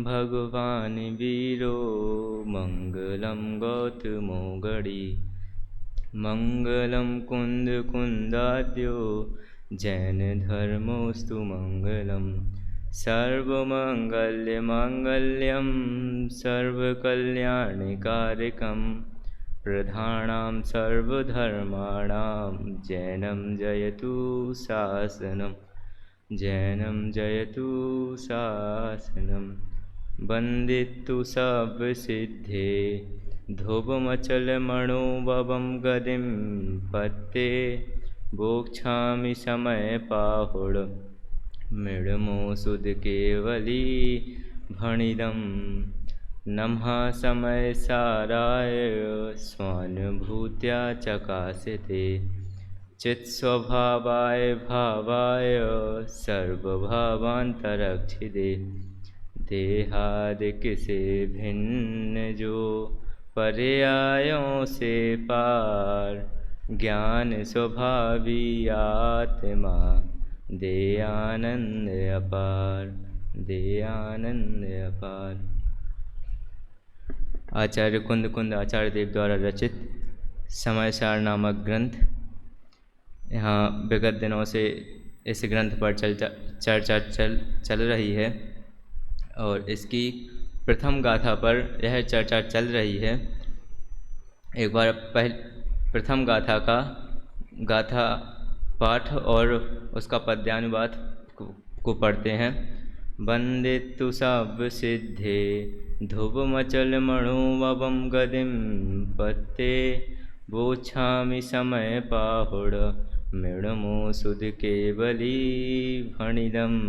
भगवान् वीरो मङ्गलं गौतमो गणी। मङ्गलं कुन्दकुन्दाद्यो जैनधर्मोऽस्तु मङ्गलम्। सर्वमङ्गल्यमाङ्गल्यं सर्वकल्याणकारकं। प्रधानं सर्वधर्माणां जैनं जयतु शासनम्। जैनं जयतु शासनम्। वन्दितु सर्वसिद्धे ध्रुवमचलमणोभवं गतिं पत्ते। बोक्षामि समयपाहुड मृडमोऽसुधकेवली भणिदं। नमः समयसाराय स्वानुभूत्या चकाशते। चित्स्वभावाय भावाय सर्वभावान्तरक्षिते। देहादिक से भिन्न जो पर्यायों से पार। ज्ञान स्वभावी आत्मा दे आनंद अपार। दे आनंद अपार। आचार्य कुंद आचार्य देव द्वारा रचित समयसार नामक ग्रंथ। यहाँ विगत दिनों से इस ग्रंथ पर चर्चा चल रही है और इसकी प्रथम गाथा पर यह चर्चा चल रही है। एक बार प्रथम गाथा का गाथा पाठ और उसका पद्यानुवाद को पढ़ते हैं। वन्दितु सर्वसिद्धे ध्रुवमचलमणोभवं गतिं पत्ते। बोक्षामि समयपाहुड मृडमोऽसुधकेवली भणिदम्।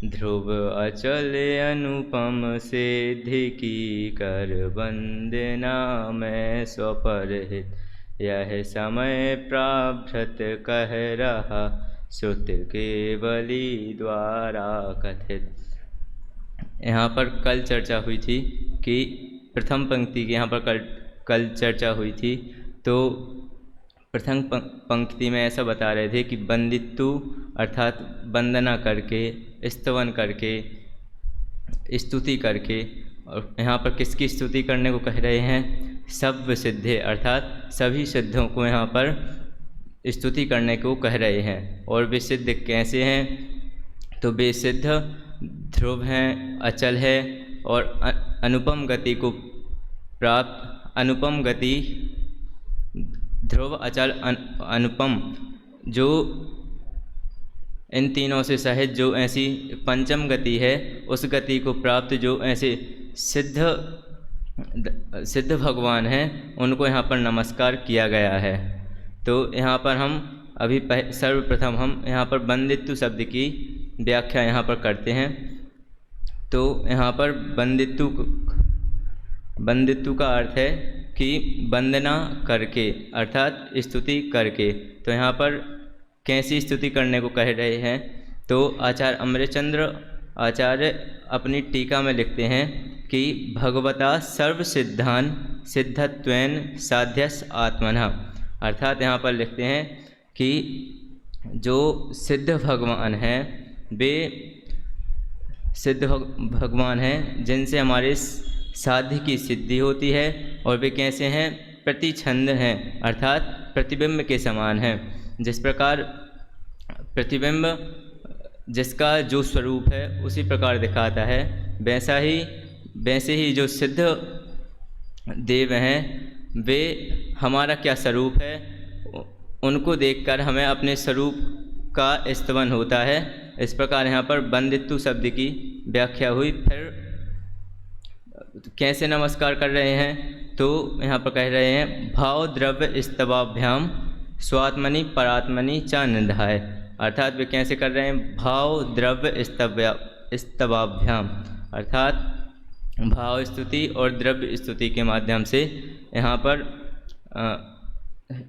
ध्रुव अचल अनुपम सिद्धि की कर वंदना मैं स्वपरहित। यह समय प्राभृत कह रहा श्रुत केवली द्वारा कथित। यहाँ पर कल चर्चा हुई थी कि प्रथम पंक्ति की यहाँ पर कल चर्चा हुई थी। तो प्रथम पंक्ति में ऐसा बता रहे थे कि वंदितु अर्थात वंदना करके, स्तवन करके, स्तुति करके। और यहाँ पर किसकी स्तुति करने को कह रहे हैं? सब सिद्धे अर्थात सभी सिद्धों को यहाँ पर स्तुति करने को कह रहे हैं। और वे सिद्ध कैसे हैं? तो वे सिद्ध ध्रुव हैं, अचल है और अनुपम गति को प्राप्त। अनुपम गति, ध्रुव, अचल, अनुपम, जो इन तीनों से सहित जो ऐसी पंचम गति है, उस गति को प्राप्त जो ऐसे सिद्ध भगवान हैं, उनको यहाँ पर नमस्कार किया गया है। तो यहाँ पर हम अभी सर्वप्रथम हम यहाँ पर वंदितु शब्द की व्याख्या यहाँ पर करते हैं। तो यहाँ पर वंदितु का अर्थ है कि वंदना करके अर्थात स्तुति करके। तो यहाँ पर कैसी स्तुति करने को कह रहे हैं? तो आचार्य अमृतचंद्र आचार्य अपनी टीका में लिखते हैं कि भगवता सर्वसिद्धान सिद्धत्वेन साध्यस आत्मनः। अर्थात यहाँ पर लिखते हैं कि जो सिद्ध भगवान हैं, वे सिद्ध भगवान हैं जिनसे हमारे साध्य की सिद्धि होती है। और वे कैसे हैं? प्रतिछंद हैं अर्थात प्रतिबिंब के समान हैं। जिस प्रकार प्रतिबिंब जिसका जो स्वरूप है उसी प्रकार दिखाता है, वैसे ही जो सिद्ध देव हैं, वे हमारा क्या स्वरूप है उनको देखकर हमें अपने स्वरूप का स्तवन होता है। इस प्रकार यहाँ पर वंदितु शब्द की व्याख्या हुई। फिर कैसे नमस्कार कर रहे हैं? तो यहाँ पर कह रहे हैं भाव द्रव्य स्तवाभ्याम स्वात्मनि परात्मनि च निधाय। अर्थात वे कैसे कर रहे हैं? भाव द्रव्य स्तवाभ्याम अर्थात भाव स्तुति और द्रव्य स्तुति के माध्यम से यहाँ पर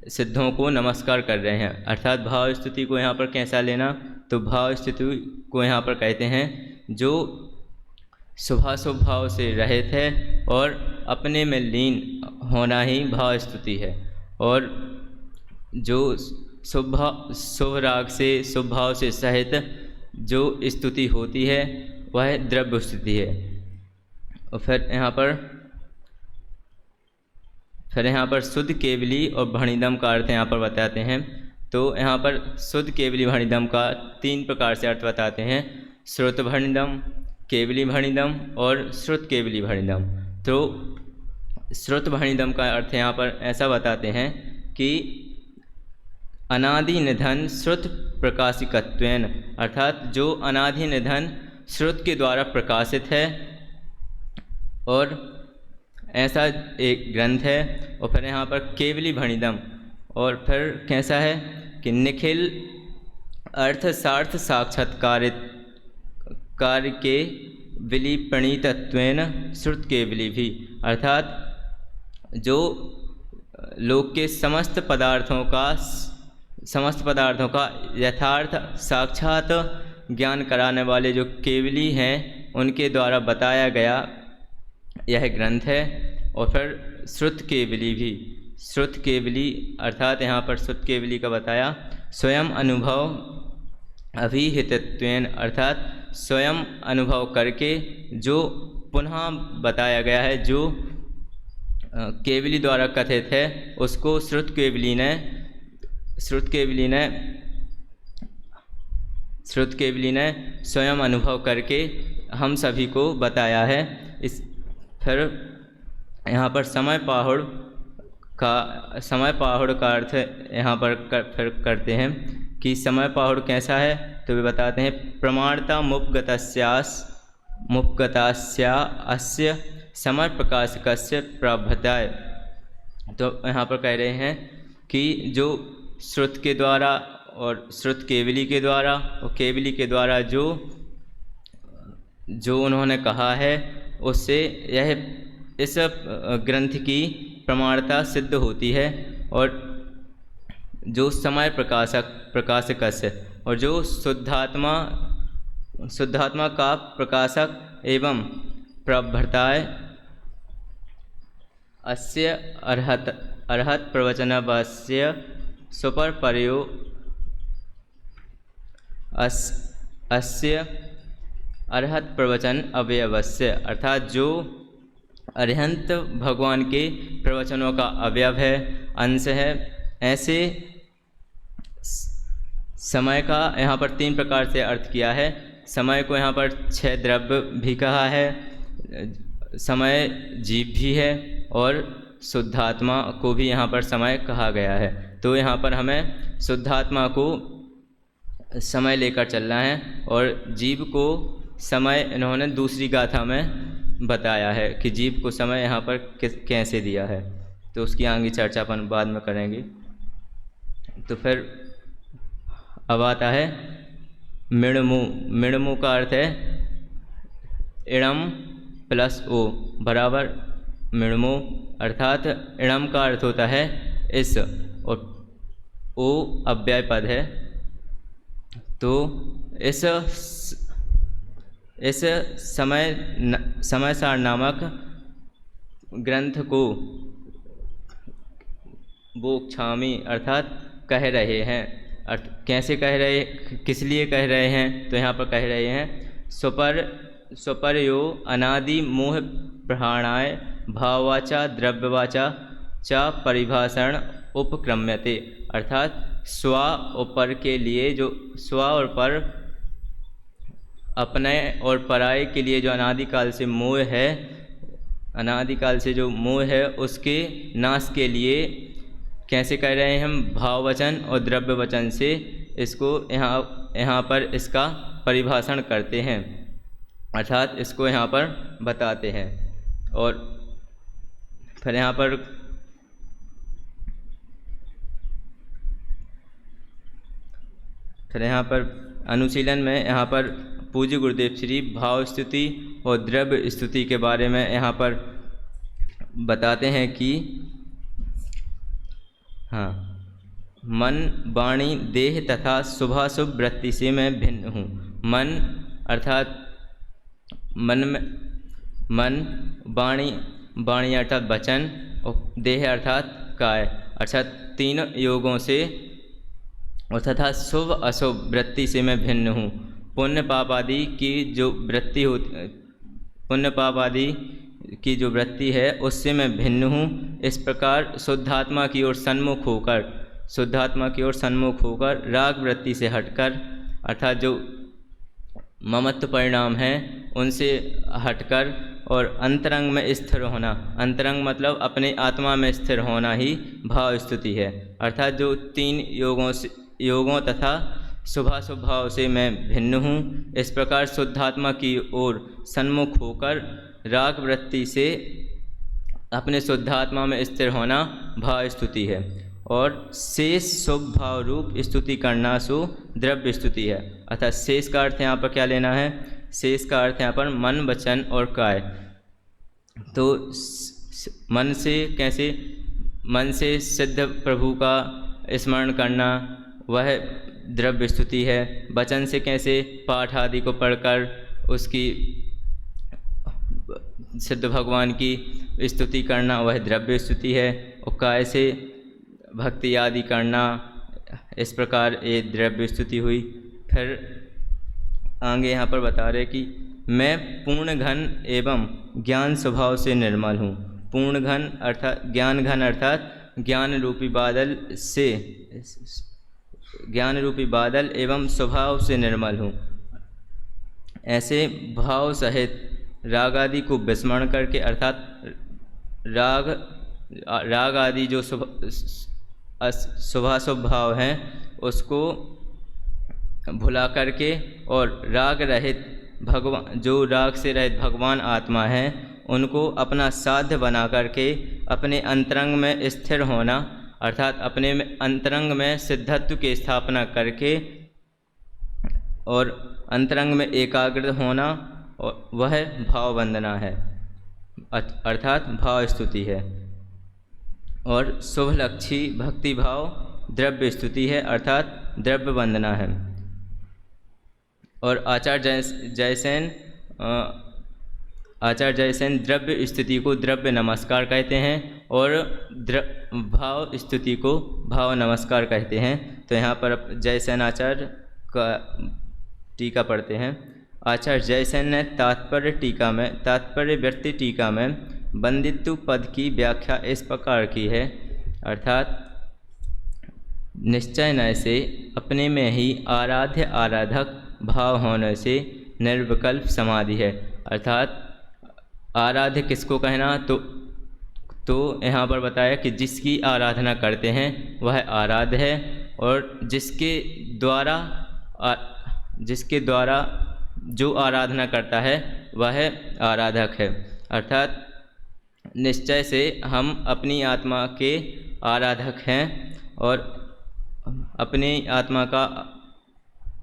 सिद्धों को नमस्कार कर रहे हैं। अर्थात भाव स्तुति को यहाँ पर कैसा लेना? तो भाव स्तुति को यहाँ पर कहते हैं जो शुभाशुभ भाव से रहित है और अपने में लीन होना ही भाव स्तुति है। और जो शुभ राग से, शुभ भाव से सहित जो स्तुति होती है वह द्रव्य स्थिति है। और फिर यहाँ पर शुद्ध केवली और भणिदम का अर्थ यहाँ पर बताते हैं। तो यहाँ पर शुद्ध केवली भणिदम का 3 प्रकार से अर्थ बताते हैं, श्रुत भणिदम, केवली भणिदम और श्रुत केवली भणिदम। तो श्रुत भणिदम का अर्थ यहाँ पर ऐसा बताते हैं कि अनादि निधन श्रुत प्रकाशिकत्वेन, अर्थात जो अनादि निधन श्रुत के द्वारा प्रकाशित है और ऐसा एक ग्रंथ है। और फिर यहाँ पर केवली भणिदम, और फिर कैसा है कि निखिल अर्थ सार्थ साक्षात्कार कार्य के विलिपणितत्वेन श्रुत केवली भी, अर्थात जो लोक के समस्त पदार्थों का यथार्थ साक्षात ज्ञान कराने वाले जो केवली हैं उनके द्वारा बताया गया यह ग्रंथ है। और फिर श्रुत केवली भी, श्रुत केवली अर्थात यहाँ पर श्रुत केवली का बताया स्वयं अनुभव अभिहितत्वेन, अर्थात स्वयं अनुभव करके जो पुनः बताया गया है, जो केवली द्वारा कथित है उसको श्रुत केवली ने स्वयं अनुभव करके हम सभी को बताया है। फिर यहाँ पर समय पाहुड़ का अर्थ यहाँ पर फिर करते हैं कि समय पाहुड़ कैसा है, तो वे बताते हैं प्रमाणता मुपगतास्या अस्य समय प्रकाशकस्य प्रभताय। तो यहाँ पर कह रहे हैं कि जो श्रुत के द्वारा और श्रुत केवली के द्वारा और केवली के द्वारा जो उन्होंने कहा है उससे यह इस ग्रंथ की प्रमाणता सिद्ध होती है। और जो समय प्रकाशकस्य और जो शुद्धात्मा का प्रकाशक एवं प्रभृताय अस्य अर्हत प्रवचनवस्य सुपर परयो अस्य अर्हत प्रवचन अवयवस्य, अर्थात जो अरिहंत भगवान के प्रवचनों का अवयव है, अंश है। ऐसे समय का यहाँ पर 3 प्रकार से अर्थ किया है। समय को यहाँ पर 6 द्रव्य भी कहा है, समय जीव भी है और शुद्धात्मा को भी यहाँ पर समय कहा गया है। तो यहाँ पर हमें शुद्धात्मा को समय लेकर चलना है और जीव को समय इन्होंने दूसरी गाथा में बताया है कि जीव को समय यहाँ पर कैसे दिया है। तो उसकी आगे चर्चा अपन बाद में करेंगे। तो फिर अब आता है मिणमु। मिणमु का अर्थ है इणम प्लस ओ बराबर मिणमु, अर्थात इणम का अर्थ होता है इस और ओ अव्यय पद है। तो इस समय सार नामक ग्रंथ को बोक्षामी अर्थात कह रहे हैं। कैसे कह रहे, किस लिए कह रहे हैं, तो यहाँ पर कह रहे हैं स्वपर्यो अनादि मोह प्रहाणाय भाववाचा द्रव्यवाचा च परिभाषण उपक्रम्यते, अर्थात स्व और पर के लिए जो स्व और पर अपने और पराये के लिए जो अनादिकाल से मोह है, अनादिकाल से जो मोह है उसके नाश के लिए कैसे कह रहे हैं हम भाववचन और द्रव्य वचन से इसको यहाँ पर इसका परिभाषण करते हैं, अर्थात इसको यहाँ पर बताते हैं। और फिर यहाँ पर अनुशीलन में यहाँ पर पूज्य गुरुदेव श्री भाव स्तुति और द्रव्य स्तुति के बारे में यहाँ पर बताते हैं कि हाँ, मन वाणी देह तथा शुभाशुभ वृत्ति से मैं भिन्न हूँ। मन अर्थात मन वाणी अर्थात वचन और देह अर्थात काय, अर्थात 3 योगों से और तथा शुभ अशुभ वृत्ति से मैं भिन्न हूँ। पुण्य पाप आदि की जो वृत्ति होती, पुण्य पाप आदि की जो वृत्ति है उससे मैं भिन्न हूँ। इस प्रकार शुद्धात्मा की ओर सन्मुख होकर, शुद्धात्मा की ओर सन्मुख होकर राग वृत्ति से हटकर, अर्थात जो ममत्व परिणाम है उनसे हटकर और अंतरंग में स्थिर होना, अंतरंग मतलब अपने आत्मा में स्थिर होना ही भाव स्तुति है। अर्थात जो 3 योगों तथा शुभाशुभ भाव से मैं भिन्न हूँ, इस प्रकार शुद्धात्मा की ओर सन्मुख होकर राग वृत्ति से अपने शुद्धात्मा में स्थिर होना भाव स्तुति है। और शेष शुभ भाव रूप स्तुति करना सो द्रव्य स्तुति है। अर्थात शेष का अर्थ यहाँ पर क्या लेना है? शेष का अर्थ यहाँ पर मन, वचन और काय। तो मन से कैसे? मन से सिद्ध प्रभु का स्मरण करना वह द्रव्य स्तुति है। वचन से कैसे? पाठ आदि को पढ़कर उसकी सिद्ध भगवान की स्तुति करना वह द्रव्य स्तुति है। और काय से भक्ति आदि करना, इस प्रकार ये द्रव्य स्तुति हुई। फिर आगे यहाँ पर बता रहे कि मैं पूर्ण घन एवं ज्ञान स्वभाव से निर्मल हूँ। पूर्ण घन अर्थात ज्ञान घन, अर्थात ज्ञान रूपी बादल से, ज्ञान रूपी बादल एवं स्वभाव से निर्मल हूँ। ऐसे भाव सहित राग आदि को विस्मरण करके, अर्थात राग आदि जो शुभाशुभ भाव हैं उसको भुला करके और राग रहित भगवान, जो राग से रहित भगवान आत्मा है, उनको अपना साध्य बना करके अपने अंतरंग में स्थिर होना, अर्थात अपने अंतरंग में सिद्धत्व की स्थापना करके और अंतरंग में एकाग्र होना, और वह भाव वंदना है, अर्थात भाव स्तुति है। और शुभ लक्षी भक्ति भाव द्रव्य स्तुति है, अर्थात द्रव्य वंदना है। और आचार्य जयसेन द्रव्य स्तुति को द्रव्य नमस्कार कहते हैं और भाव स्तुति को भाव नमस्कार कहते हैं। तो यहाँ पर जयसेन आचार्य का टीका पढ़ते हैं। आचार्य जयसेन ने तात्पर्य व्यक्ति टीका में बंदित्व पद की व्याख्या इस प्रकार की है, अर्थात निश्चय न से अपने में ही आराध्य आराधक भाव होने से निर्विकल्प समाधि है। अर्थात आराध्य किसको कहना? तो यहाँ पर बताया कि जिसकी आराधना करते हैं वह आराध्य है, और जिसके द्वारा जो आराधना करता है वह आराधक है। अर्थात निश्चय से हम अपनी आत्मा के आराधक हैं और अपनी आत्मा का,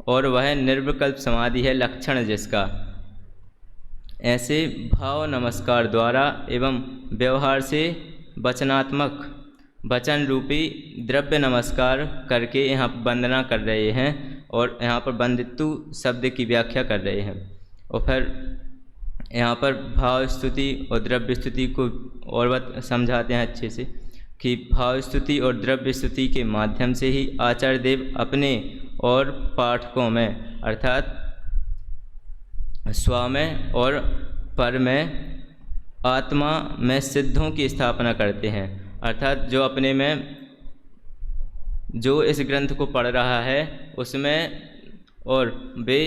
और वह निर्विकल्प समाधि है लक्षण जिसका। ऐसे भाव नमस्कार द्वारा एवं व्यवहार से वचनात्मक वचन रूपी द्रव्य नमस्कार करके यहाँ वंदना कर रहे हैं और यहाँ पर बंदित्व शब्द की व्याख्या कर रहे हैं। और फिर यहाँ पर भाव स्तुति और द्रव्य स्तुति को और समझाते हैं अच्छे से कि भाव स्तुति और द्रव्य स्तुति के माध्यम से ही आचार्य देव अपने और पाठकों में, अर्थात स्व में और पर में आत्मा में सिद्धों की स्थापना करते हैं। अर्थात जो अपने में, जो इस ग्रंथ को पढ़ रहा है उसमें, और वे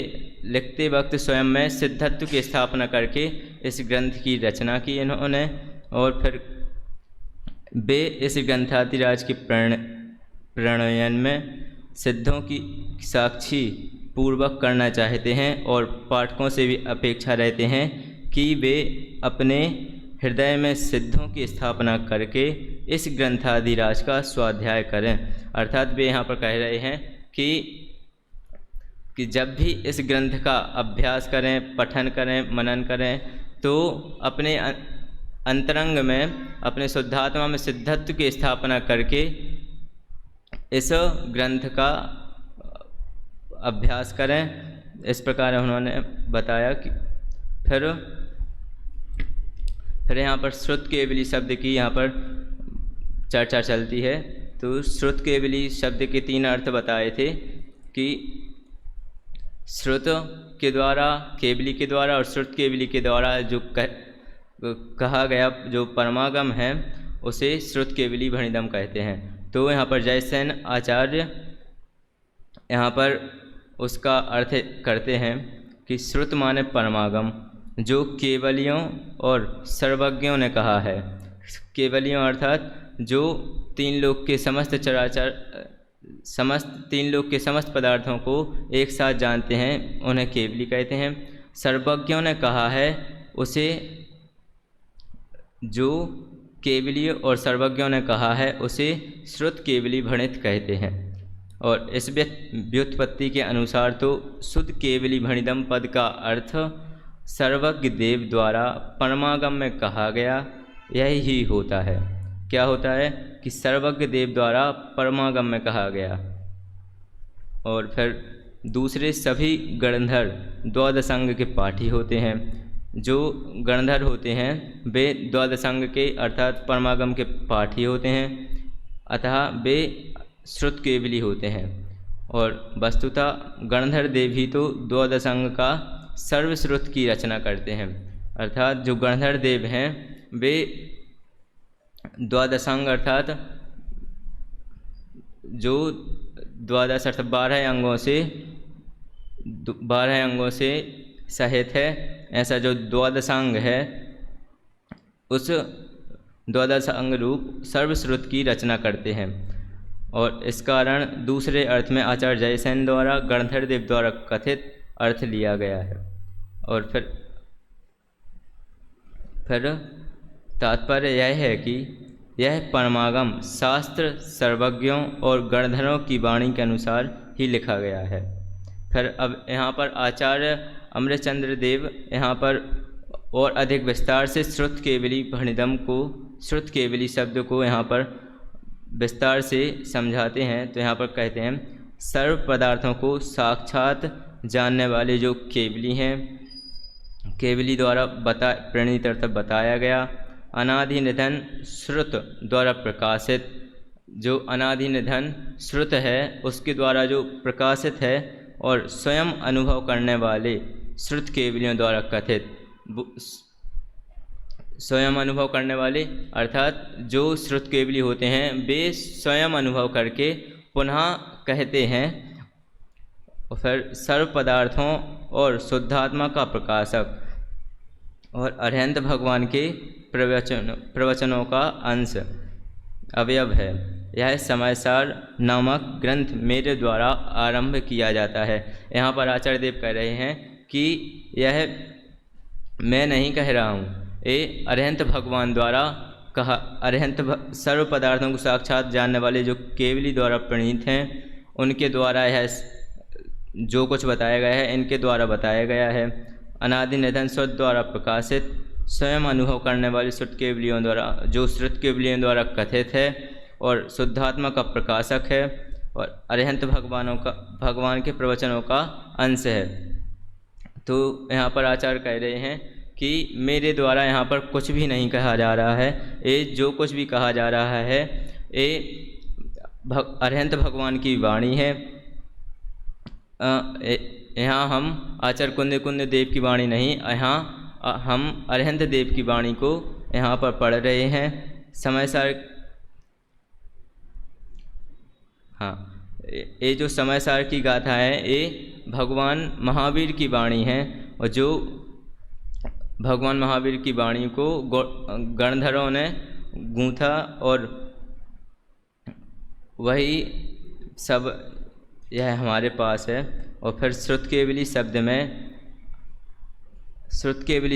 लिखते वक्त स्वयं में सिद्धत्व की स्थापना करके इस ग्रंथ की रचना की इन्होंने, और फिर वे इस ग्रंथादिराज के प्रणयन में सिद्धों की साक्षी पूर्वक करना चाहते हैं और पाठकों से भी अपेक्षा रहते हैं कि वे अपने हृदय में सिद्धों की स्थापना करके इस ग्रंथादिराज का स्वाध्याय करें। अर्थात वे यहाँ पर कह रहे हैं कि जब भी इस ग्रंथ का अभ्यास करें, पठन करें, मनन करें, तो अपने अंतरंग में, अपने शुद्धात्मा में सिद्धत्व की स्थापना करके इस ग्रंथ का अभ्यास करें। इस प्रकार उन्होंने बताया कि फिर यहाँ पर श्रुत केवली शब्द की यहाँ पर चर्चा चलती है। तो श्रुत केवली शब्द के 3 अर्थ बताए थे कि श्रुत के द्वारा, केवली के द्वारा और श्रुत केवली के द्वारा जो कहा गया जो परमागम है उसे श्रुत केवली भणिदम कहते हैं। तो यहाँ पर जयसेन आचार्य यहाँ पर उसका अर्थ करते हैं कि श्रुत माने परमागम, जो केवलियों और सर्वज्ञों ने कहा है। केवलियों अर्थात जो तीन लोक के समस्त पदार्थों को एक साथ जानते हैं उन्हें केवली कहते हैं। सर्वज्ञों ने कहा है उसे, जो केवली और सर्वज्ञों ने कहा है उसे श्रुत केवली भणित कहते हैं। और इस व्युत्पत्ति के अनुसार तो शुद्ध केवली भणिदम पद का अर्थ सर्वज्ञ देव द्वारा परमागम में कहा गया यही ही होता है। क्या होता है कि सर्वज्ञ देव द्वारा परमागम में कहा गया। और फिर दूसरे सभी गणधर द्वादशांग के पाठी होते हैं। जो गणधर होते हैं वे द्वादशांग के अर्थात परमागम के पाठी होते हैं, अतः वे श्रुत केवली होते हैं। और वस्तुतः गणधर देव ही तो द्वादशांग का सर्वश्रुत की रचना करते हैं, अर्थात जो गणधर देव हैं वे द्वादशांग अर्थात जो द्वादश अर्थात 12 अंगों से सहित है, ऐसा जो द्वादशांग है उस द्वादशांग रूप सर्वश्रुत की रचना करते हैं। और इस कारण दूसरे अर्थ में आचार्य जयसेन द्वारा गणधर देव द्वारा कथित अर्थ लिया गया है। और फिर तात्पर्य यह है कि यह परमागम शास्त्र सर्वज्ञों और गणधरों की वाणी के अनुसार ही लिखा गया है। फिर अब यहाँ पर आचार्य अमृतचंद्र देव यहाँ पर और अधिक विस्तार से श्रुत केवली भणिदम को, श्रुत केवली शब्द को यहाँ पर विस्तार से समझाते हैं। तो यहाँ पर कहते हैं सर्व पदार्थों को साक्षात जानने वाले जो केवली हैं, केवली द्वारा प्रणीत अर्थ बताया गया। अनादि निधन श्रुत द्वारा प्रकाशित, जो अनादि निधन श्रुत है उसके द्वारा जो प्रकाशित है और स्वयं अनुभव करने वाले श्रुत केवलियों द्वारा कथित। स्वयं अनुभव करने वाले अर्थात जो श्रुत केवली होते हैं वे स्वयं अनुभव करके पुनः कहते हैं। और फिर सर्व पदार्थों और शुद्धात्मा का प्रकाशक और अरहंत भगवान के प्रवचनों का अंश अवयव है। यह समयसार नामक ग्रंथ मेरे द्वारा आरंभ किया जाता है। यहाँ पर आचार्य देव कह रहे हैं कि यह मैं नहीं कह रहा हूँ, ये अरहंत भगवान द्वारा कहा, अरहंत सर्व पदार्थों को साक्षात जानने वाले जो केवली द्वारा प्रणीत हैं उनके द्वारा यह जो कुछ बताया गया है इनके द्वारा बताया गया है। अनादि निधन श्रुत द्वारा प्रकाशित, स्वयं अनुभव करने वाली श्रुत केवलियों द्वारा, जो श्रुत केवलियों द्वारा कथित है और शुद्धात्मा का प्रकाशक है और अरहंत भगवान के प्रवचनों का अंश है। तो यहाँ पर आचार्य कह रहे हैं कि मेरे द्वारा यहाँ पर कुछ भी नहीं कहा जा रहा है, ये जो कुछ भी कहा जा रहा है ये अरहंत भगवान की वाणी है। यहाँ हम आचार्य कुंद देव की वाणी नहीं, यहाँ हम अरहंत देव की वाणी को यहाँ पर पढ़ रहे हैं। समयसार, हाँ, ये जो समयसार की गाथा है ये भगवान महावीर की वाणी है। और जो भगवान महावीर की वाणी को गणधरों ने गूंथा और वही सब यह हमारे पास है। और फिर श्रुत केवली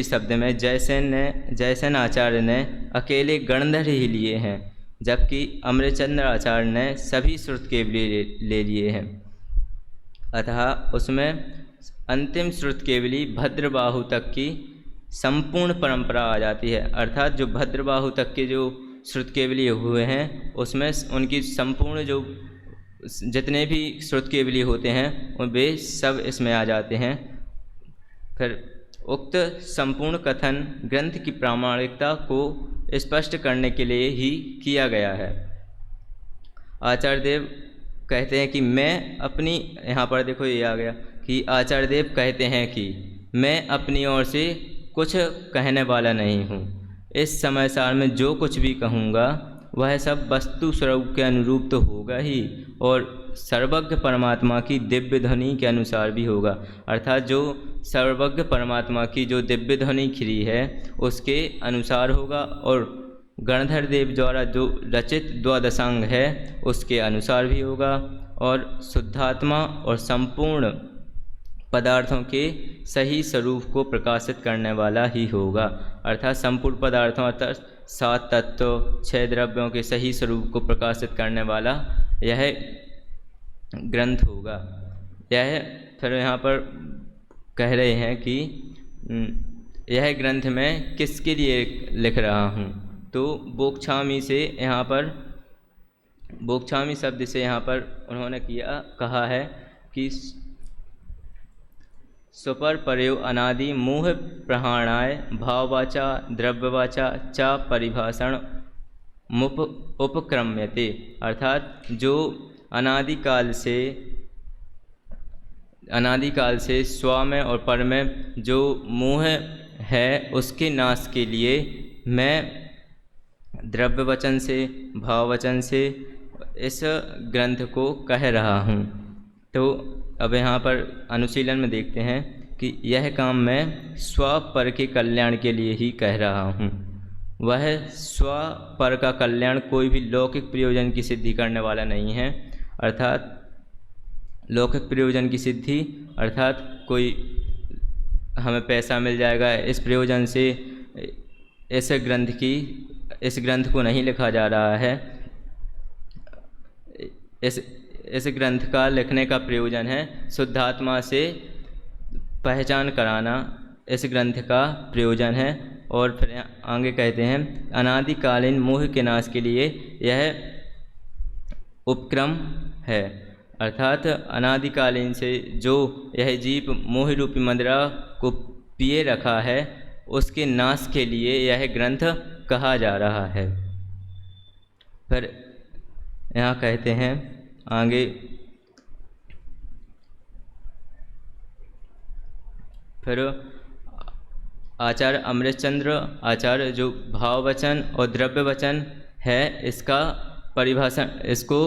शब्द में जयसेन आचार्य ने अकेले गणधर ही लिए हैं, जबकि अमृतचंद्र आचार्य ने सभी श्रुत केवली ले लिए हैं। अतः उसमें अंतिम श्रुत केवली भद्रबाहु तक की संपूर्ण परंपरा आ जाती है। अर्थात जो भद्रबाहु तक के जो श्रुत केवली हुए हैं उसमें उनकी संपूर्ण जो जितने भी श्रुत केवली होते हैं वे सब इसमें आ जाते हैं। फिर उक्त संपूर्ण कथन ग्रंथ की प्रामाणिकता को स्पष्ट करने के लिए ही किया गया है। आचार्य देव कहते हैं कि मैं अपनी, यहाँ पर देखो ये आ गया कि आचार्य देव कहते हैं कि मैं अपनी ओर से कुछ कहने वाला नहीं हूँ। इस समय सार में जो कुछ भी कहूँगा वह सब वस्तु स्वरूप के अनुरूप तो होगा ही और सर्वज्ञ परमात्मा की दिव्य ध्वनि के अनुसार भी होगा। अर्थात जो सर्वज्ञ परमात्मा की जो दिव्य ध्वनि खिरी है उसके अनुसार होगा और गणधर देव द्वारा जो रचित द्वादशांग है उसके अनुसार भी होगा और शुद्धात्मा और संपूर्ण पदार्थों के सही स्वरूप को प्रकाशित करने वाला ही होगा। अर्थात संपूर्ण पदार्थों अर्थात 7 तत्व 6 द्रव्यों के सही स्वरूप को प्रकाशित करने वाला यह ग्रंथ होगा। यह फिर यहाँ पर कह रहे हैं कि यह ग्रंथ मैं किसके लिए लिख रहा हूँ। तो बोक्छामी से यहाँ पर बोक्छामी शब्द से यहाँ पर उन्होंने कहा है कि सुपर परयो अनादि मोह प्रहाणाय भाववाचा द्रव्यवाचा च परिभाषण मुप उपक्रम्यते। अर्थात जो अनादिकाल से स्व में और पर में जो मोह है उसके नाश के लिए मैं द्रव्य वचन से भाव वचन से इस ग्रंथ को कह रहा हूँ। तो अब यहाँ पर अनुशीलन में देखते हैं कि यह काम मैं स्व पर के कल्याण के लिए ही कह रहा हूँ। वह स्व पर का कल्याण कोई भी लौकिक प्रयोजन की सिद्धि करने वाला नहीं है। अर्थात लौकिक प्रयोजन की सिद्धि अर्थात कोई हमें पैसा मिल जाएगा इस प्रयोजन से इस ग्रंथ को नहीं लिखा जा रहा है। इस ग्रंथ का लिखने का प्रयोजन है शुद्धात्मा से पहचान कराना, इस ग्रंथ का प्रयोजन है। और फिर आगे कहते हैं अनादिकालीन मोह के नाश के लिए यह उपक्रम है। अर्थात अनादिकालीन से जो यह जीव मोह रूपी मदिरा को पिए रखा है उसके नाश के लिए यह ग्रंथ कहा जा रहा है। फिर यहाँ कहते हैं आगे फिर आचार्य अमृतचंद्र आचार्य जो भाव वचन और द्रव्य वचन है इसका परिभाषा इसको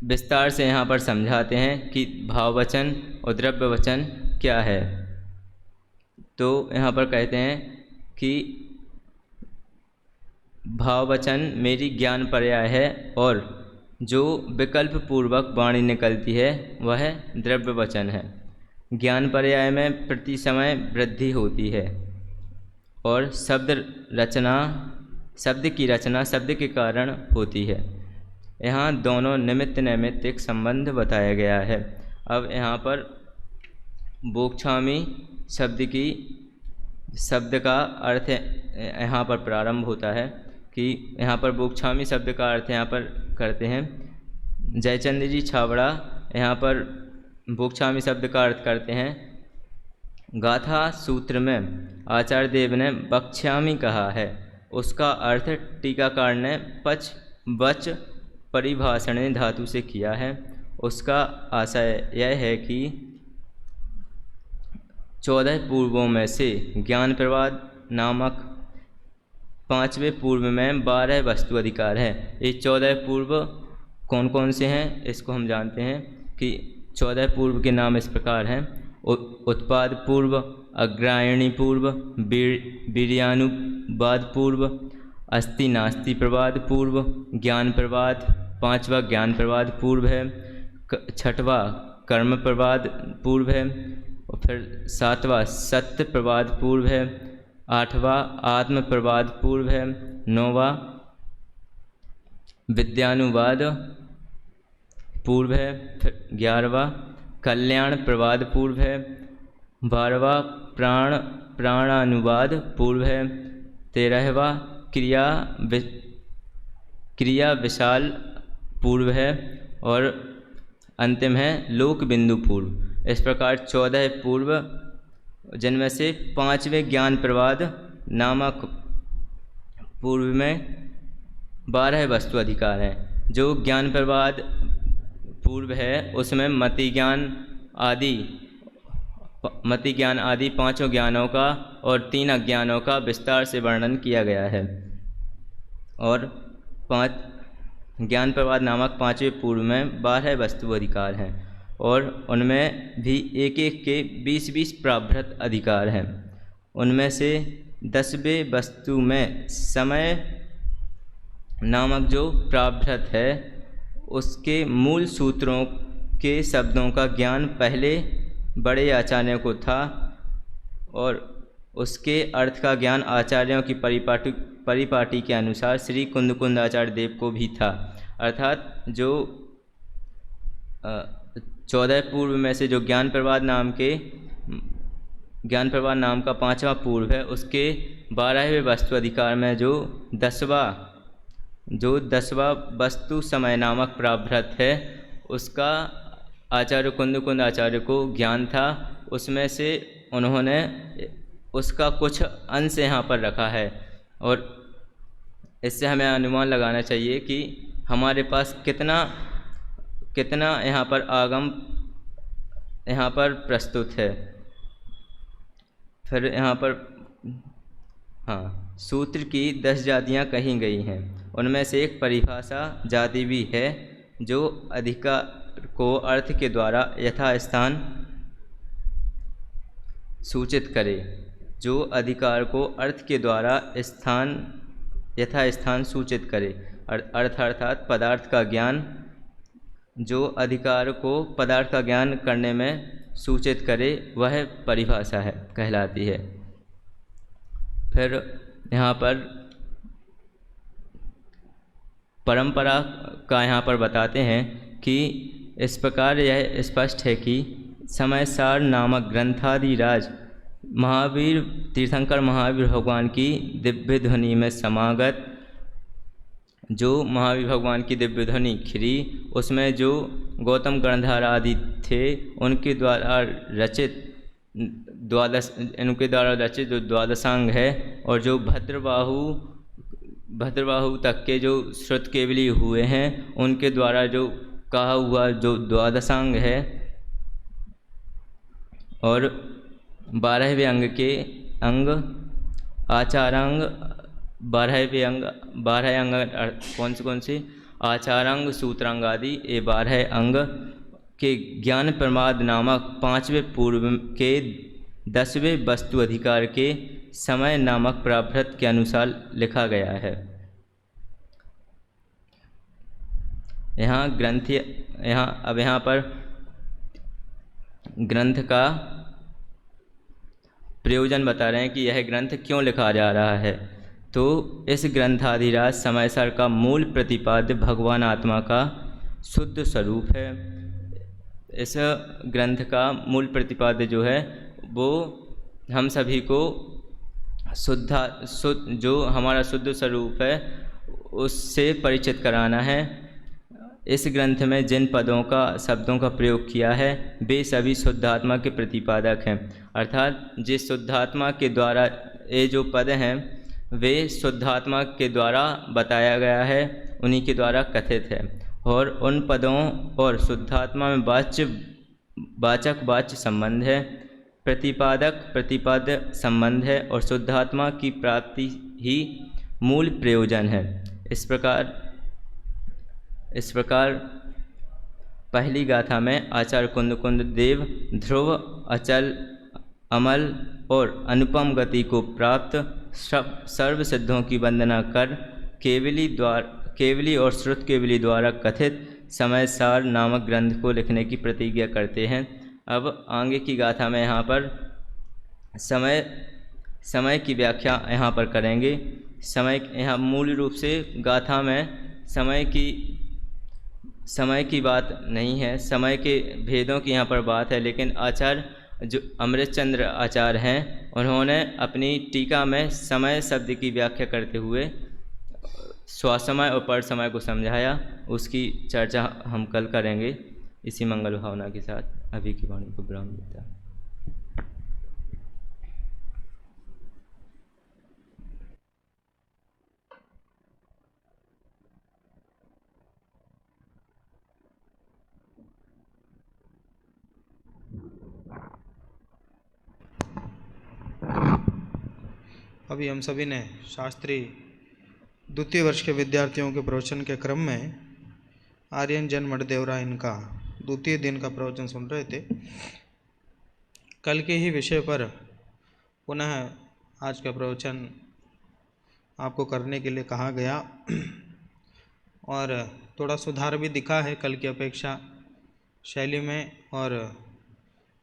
विस्तार से यहाँ पर समझाते हैं कि भाव वचन और द्रव्य वचन क्या है। तो यहाँ पर कहते हैं कि भाव वचन मेरी ज्ञान पर्याय है और जो विकल्प पूर्वक वाणी निकलती है वह द्रव्य वचन है। ज्ञान पर्याय में प्रति समय वृद्धि होती है और शब्द की रचना शब्द के कारण होती है। यहाँ दोनों निमित्त नैमित्तिक संबंध बताया गया है। अब यहाँ पर बोक्छामी शब्द का अर्थ यहाँ पर प्रारंभ होता है कि यहाँ पर बोक्छामी शब्द का अर्थ यहाँ पर करते हैं जयचंद जी छाबड़ा। यहाँ पर बोक्छामी शब्द का अर्थ करते हैं गाथा सूत्र में आचार्य देव ने बक्ष्यामी कहा है, उसका अर्थ टीकाकार ने पच बच परिभाषण धातु से किया है। उसका आशय यह है कि 14 पूर्वों में से ज्ञान प्रवाद नामक 5वें पूर्व में 12 वस्तु अधिकार है। ये 14 पूर्व कौन कौन से हैं इसको हम जानते हैं कि 14 पूर्व के नाम इस प्रकार हैं उत्पाद पूर्व, अग्रायणी पूर्व, वीर्यानुवाद पूर्व, अस्ति नास्ति प्रवाद पूर्व, ज्ञान प्रवाद, 5वां ज्ञान प्रवाद पूर्व है, 6वां कर्म प्रवाद पूर्व है और फिर 7वां सत्य प्रवाद पूर्व है, 8वां आत्म प्रवाद पूर्व है, 9वां विद्यानुवाद पूर्व है, फिर 11वां कल्याण प्रवाद पूर्व है, 12वां प्राणानुवाद पूर्व है, 13वां क्रिया विशाल पूर्व है और अंतिम है लोक बिंदु पूर्व। इस प्रकार 14 पूर्व जिनमें से 5वें ज्ञान प्रवाद नामक पूर्व में 12 वस्तु अधिकार हैं। जो ज्ञान प्रवाद पूर्व है उसमें मति ज्ञान आदि मति ज्ञान आदि पांचों ज्ञानों का और 3 अज्ञानों का विस्तार से वर्णन किया गया है। और 5 ज्ञान प्रवाद नामक 5वें पूर्व में 12 वस्तु अधिकार हैं और उनमें भी एक एक के 20-20 प्राभृत अधिकार हैं। उनमें से 10वें वस्तु में समय नामक जो प्राभृत है उसके मूल सूत्रों के शब्दों का ज्ञान पहले बड़े आचार्यों को था और उसके अर्थ का ज्ञान आचार्यों की परिपाटी के अनुसार श्री कुंद आचार्य देव को भी था। अर्थात जो 14 पूर्व में से जो ज्ञान प्रवाद नाम का 5वां पूर्व है उसके 12वें वस्तु अधिकार में जो 10वां वस्तु समय नामक प्राभृत है उसका आचार्य कुंद आचार्य को ज्ञान था। उसमें से उन्होंने उसका कुछ अंश यहाँ पर रखा है और इससे हमें अनुमान लगाना चाहिए कि हमारे पास कितना यहाँ पर आगम यहाँ पर प्रस्तुत है। फिर यहाँ पर सूत्र की 10 जातियाँ कही गई हैं। उनमें से एक परिभाषा जाति भी है जो अधिकार को अर्थ के द्वारा यथास्थान सूचित करे। जो अधिकार को अर्थ के द्वारा यथास्थान सूचित करे अर्थात पदार्थ का ज्ञान जो अधिकार को पदार्थ का ज्ञान करने में सूचित करे वह परिभाषा है कहलाती है। फिर यहाँ पर परंपरा का यहाँ पर बताते हैं कि इस प्रकार यह स्पष्ट है कि समय सार नामक ग्रंथादिराज महावीर तीर्थंकर महावीर भगवान की दिव्य ध्वनि में समागत जो महावीर भगवान की दिव्य ध्वनि खिरी उसमें जो गौतम गणधर आदि थे उनके द्वारा रचित जो द्वादशांग है और जो भद्रबाहु तक के जो श्रुत केवली हुए हैं उनके द्वारा जो कहा हुआ जो द्वादशांग है और 12वें अंग के अंग आचारांग 12 अंग कौन से आचारांग सूत्रांग आदि ये 12 अंग के ज्ञान प्रमाद नामक 5वें पूर्व के 10वें वस्तु अधिकार के समय नामक प्राभृत के अनुसार लिखा गया है। यहाँ पर ग्रंथ का प्रयोजन बता रहे हैं कि यह ग्रंथ क्यों लिखा जा रहा है। तो इस ग्रंथाधिराज समयसर का मूल प्रतिपाद्य भगवान आत्मा का शुद्ध स्वरूप है। इस ग्रंथ का मूल प्रतिपाद्य जो है वो हम सभी को जो हमारा शुद्ध स्वरूप है उससे परिचित कराना है। इस ग्रंथ में जिन पदों का शब्दों का प्रयोग किया है वे सभी शुद्धात्मा के प्रतिपादक हैं। अर्थात जिस शुद्धात्मा के द्वारा ये जो पद हैं वे शुद्धात्मा के द्वारा बताया गया है, उन्हीं के द्वारा कथित है और उन पदों और शुद्धात्मा में वाचक वाच्य संबंध है, प्रतिपादक प्रतिपाद्य संबंध है और शुद्धात्मा की प्राप्ति ही मूल प्रयोजन है। इस प्रकार पहली गाथा में आचार्य कुंद देव ध्रुव अचल अमल और अनुपम गति को प्राप्त सर्व सिद्धों की वंदना कर केवली और श्रुत केवली द्वारा कथित समय सार नामक ग्रंथ को लिखने की प्रतिज्ञा करते हैं। अब आगे की गाथा में यहाँ पर समय की व्याख्या यहाँ पर करेंगे। यहाँ मूल रूप से गाथा में समय की बात नहीं है, समय के भेदों की यहाँ पर बात है, लेकिन आचार्य जो अमृतचंद्र आचार्य हैं उन्होंने अपनी टीका में समय शब्द की व्याख्या करते हुए स्वसमय और पर समय को समझाया। उसकी चर्चा हम कल करेंगे। इसी मंगल भावना के साथ अभी की वाणी को विराम देता है। अभी हम सभी ने शास्त्री द्वितीय वर्ष के विद्यार्थियों के प्रवचन के क्रम में आर्यन जन मठदेवरा इनका द्वितीय दिन का प्रवचन सुन रहे थे। कल के ही विषय पर पुनः आज का प्रवचन आपको करने के लिए कहा गया और थोड़ा सुधार भी दिखा है कल की अपेक्षा, शैली में और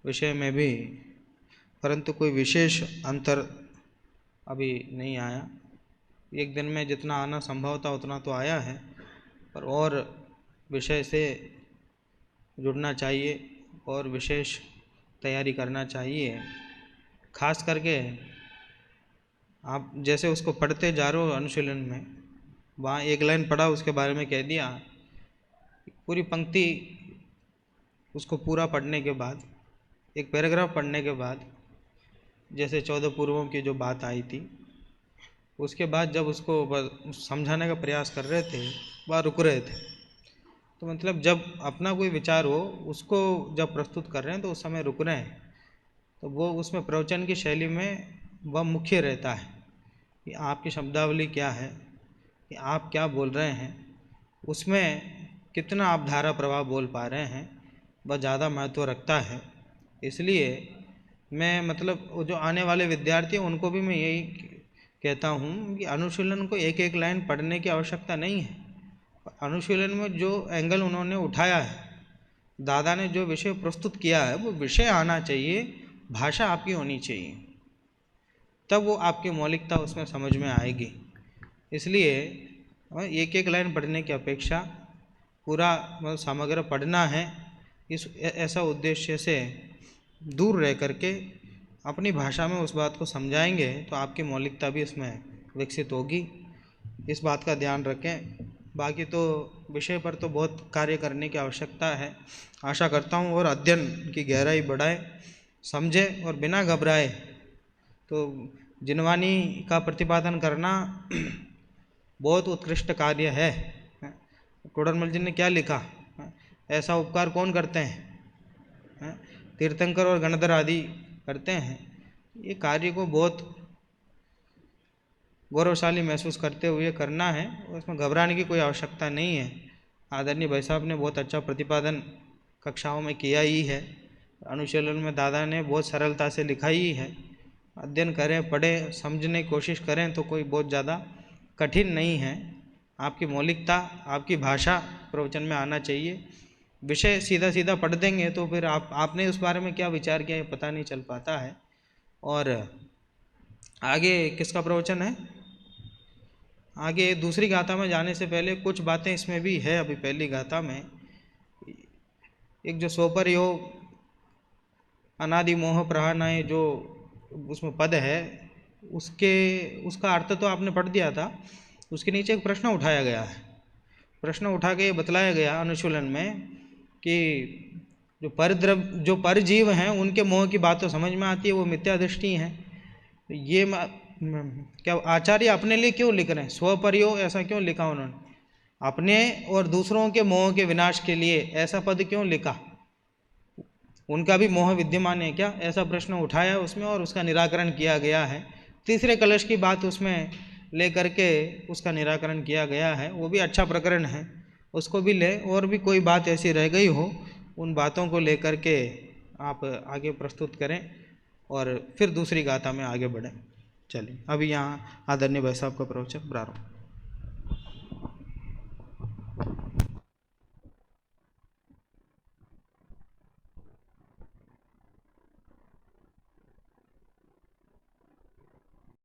विषय में भी, परंतु कोई विशेष अंतर अभी नहीं आया। एक दिन में जितना आना संभव था उतना तो आया है, पर और विषय से जुड़ना चाहिए और विशेष तैयारी करना चाहिए। खास करके आप जैसे उसको पढ़ते जा रहे हो अनुशीलन में, वहाँ एक लाइन पढ़ा उसके बारे में कह दिया, पूरी पंक्ति उसको पूरा पढ़ने के बाद, एक पैराग्राफ पढ़ने के बाद, जैसे 14 पूर्वों की जो बात आई थी, उसके बाद जब उसको समझाने का प्रयास कर रहे थे वह रुक रहे थे। तो मतलब जब अपना कोई विचार हो उसको जब प्रस्तुत कर रहे हैं तो उस समय रुक रहे हैं, तो वो उसमें प्रवचन की शैली में वह मुख्य रहता है कि आपकी शब्दावली क्या है, कि आप क्या बोल रहे हैं, उसमें कितना आप धारा प्रवाह बोल पा रहे हैं, वह ज़्यादा महत्व रखता है। इसलिए मैं मतलब वो जो आने वाले विद्यार्थी हैं उनको भी मैं यही कहता हूँ कि अनुशीलन को एक एक लाइन पढ़ने की आवश्यकता नहीं है। अनुशीलन में जो एंगल उन्होंने उठाया है, दादा ने जो विषय प्रस्तुत किया है, वो विषय आना चाहिए, भाषा आपकी होनी चाहिए, तब वो आपकी मौलिकता उसमें समझ में आएगी। इसलिए एक एक लाइन पढ़ने की अपेक्षा पूरा मतलब समग्र पढ़ना है, इस ऐसा उद्देश्य से दूर रह करके अपनी भाषा में उस बात को समझाएंगे तो आपकी मौलिकता भी इसमें विकसित होगी। इस बात का ध्यान रखें। बाकी तो विषय पर तो बहुत कार्य करने की आवश्यकता है। आशा करता हूँ और अध्ययन की गहराई बढ़ाए, समझे और बिना घबराए। तो जिनवानी का प्रतिपादन करना बहुत उत्कृष्ट कार्य है। टोडरमल जी ने क्या लिखा, ऐसा उपकार कौन करते हैं? तीर्थंकर और गणधर आदि करते हैं। ये कार्य को बहुत गौरवशाली महसूस करते हुए करना है, उसमें घबराने की कोई आवश्यकता नहीं है। आदरणीय भाई साहब ने बहुत अच्छा प्रतिपादन कक्षाओं में किया ही है, अनुशीलन में दादा ने बहुत सरलता से लिखा ही है। अध्ययन करें, पढ़ें, समझने की कोशिश करें तो कोई बहुत ज़्यादा कठिन नहीं है। आपकी मौलिकता, आपकी भाषा प्रवचन में आना चाहिए। विषय सीधा सीधा पढ़ देंगे तो फिर आपने उस बारे में क्या विचार किया ये पता नहीं चल पाता है। और आगे किसका प्रवचन है? आगे दूसरी गाथा में जाने से पहले कुछ बातें इसमें भी है। अभी पहली गाथा में एक जो सोपर योग अनादि मोह प्रहानाय जो उसमें पद है, उसका अर्थ तो आपने पढ़ दिया था। उसके नीचे एक प्रश्न उठाया गया है। प्रश्न उठा के बतलाया गया अनुशीलन में कि जो परजीव हैं उनके मोह की बात तो समझ में आती है, वो मिथ्या दृष्टि हैं। ये क्या आचार्य अपने लिए क्यों लिख रहे हैं? स्वपरयोग ऐसा क्यों लिखा उन्होंने? अपने और दूसरों के मोह के विनाश के लिए ऐसा पद क्यों लिखा? उनका भी मोह विद्यमान है क्या? ऐसा प्रश्न उठाया उसमें और उसका निराकरण किया गया है। तीसरे कलश की बात उसमें लेकर के उसका निराकरण किया गया है। वो भी अच्छा प्रकरण है, उसको भी ले। और भी कोई बात ऐसी रह गई हो, उन बातों को लेकर के आप आगे प्रस्तुत करें और फिर दूसरी गाथा में आगे बढ़ें। चलिए, अभी यहाँ आदरणीय भाई साहब का प्रवचन प्रारंभ।